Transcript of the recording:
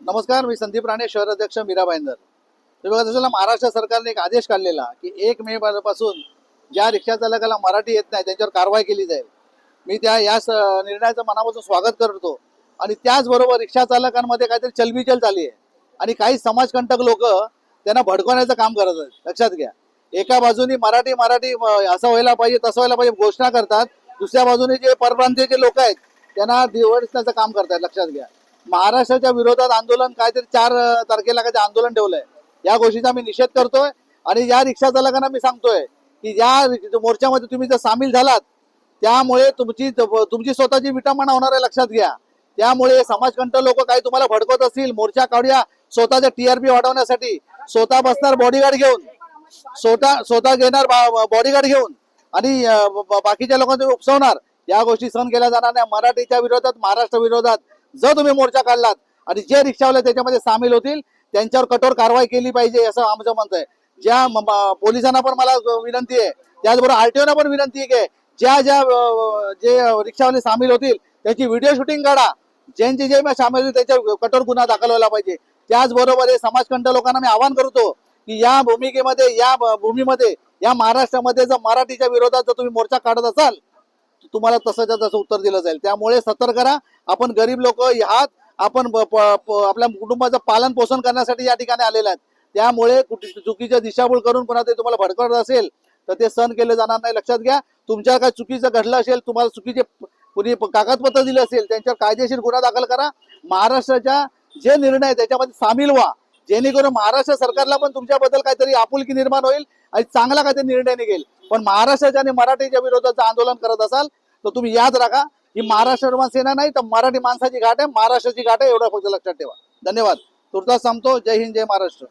नमस्कार, मी संदीप राणे, शहर अध्यक्ष मीरा भाईंदर. तुम्ही बघत असाल, महाराष्ट्र सरकारने एक आदेश काढलेला की 1 मे पासून ज्या रिक्षा चालकाला मराठी येत नाही त्यांच्यावर कारवाई केली जाईल. मी या निर्णयाचं मनापासून स्वागत करतो. आणि त्याचबरोबर रिक्षा चालकांमध्ये काहीतरी चलबिचल झाली आहे आणि काही समाजकंटक लोक त्यांना भडकवण्याचं काम करत आहेत. लक्षात घ्या, एका बाजूनी मराठी मराठी असं व्हायला पाहिजे तसं व्हायला पाहिजे घोषणा करतात, दुसऱ्या बाजूने जे परप्रांतीय लोक आहेत त्यांना दिवसण्याचं काम करतात. लक्षात घ्या, महाराष्ट्राच्या विरोधात आंदोलन काहीतरी 4 तारखेला काहीतरी आंदोलन ठेवलंय. या गोष्टीचा मी निषेध करतोय आणि या रिक्षा चालकांना मी सांगतोय की या मोर्चामध्ये तुम्ही जर सामील झालात त्यामुळे तुमची स्वतःची विटंबना होणार आहे. लक्षात घ्या, त्यामुळे समाजकंटक लोक काही तुम्हाला भडकवत असतील, मोर्चा काढूया स्वतःच्या TRP वाढवण्यासाठी, स्वतः बसणार बॉडीगार्ड घेऊन, स्वतः घेणार बॉडीगार्ड घेऊन आणि बाकीच्या लोकांना तुम्ही उपसवणार. या गोष्टी सहन केल्या जाणार नाही. मराठीच्या विरोधात, महाराष्ट्र विरोधात जर तुम्ही मोर्चा काढलात आणि जे रिक्षावाले त्याच्यामध्ये सामील होतील त्यांच्यावर कठोर कारवाई केली पाहिजे असं आमचं मत आहे. ज्या पोलिसांना पण मला विनंती आहे, त्याचबरोबर RTOना पण विनंती आहे की जे रिक्षावाले सामील होतील त्याची व्हिडिओ शूटिंग काढा. ज्यांचे जे सामील होतील त्याच्यावर कठोर गुन्हा दाखल व्हायला पाहिजे. त्याचबरोबर हे समाजकंटक लोकांना मी आवाहन करतो की या भूमीमध्ये या महाराष्ट्रामध्ये जर मराठीच्या विरोधात जर तुम्ही मोर्चा काढत असाल तुम्हाला तसंच्या तसं उत्तर दिलं जाईल. त्यामुळे सतर्क करा. आपण गरीब लोक ह्यात आपण आपल्या कुटुंबाचं पालन पोषण करण्यासाठी या ठिकाणी आलेले आहेत. त्यामुळे चुकीच्या दिशाभूल करून पुन्हा ते तुम्हाला भडकवत असेल तर ते सहन केले जाणार नाही. लक्षात घ्या, तुमच्या काय चुकीचं घडलं असेल, तुम्हाला चुकीचे कुणी कागदपत्र दिले असेल त्यांच्यावर कायदेशीर गुन्हा दाखल करा. महाराष्ट्राच्या जे निर्णय त्याच्यामध्ये सामील व्हा, जेणेकरून महाराष्ट्र सरकारला पण तुमच्याबद्दल काहीतरी आपुलकी निर्माण होईल आणि चांगला काहीतरी निर्णय निघेल. पण महाराष्ट्राच्या आणि मराठीच्या विरोधाचं आंदोलन करत असाल तर तुम्ही याद राखा, ही महाराष्ट्र निर्माण सेना नाही तर मराठी माणसाची घाट आहे, महाराष्ट्राची घाट आहे. एवढं फक्त लक्षात ठेवा. धन्यवाद. तुर्तास थांबतो. जय हिंद, जय महाराष्ट्र.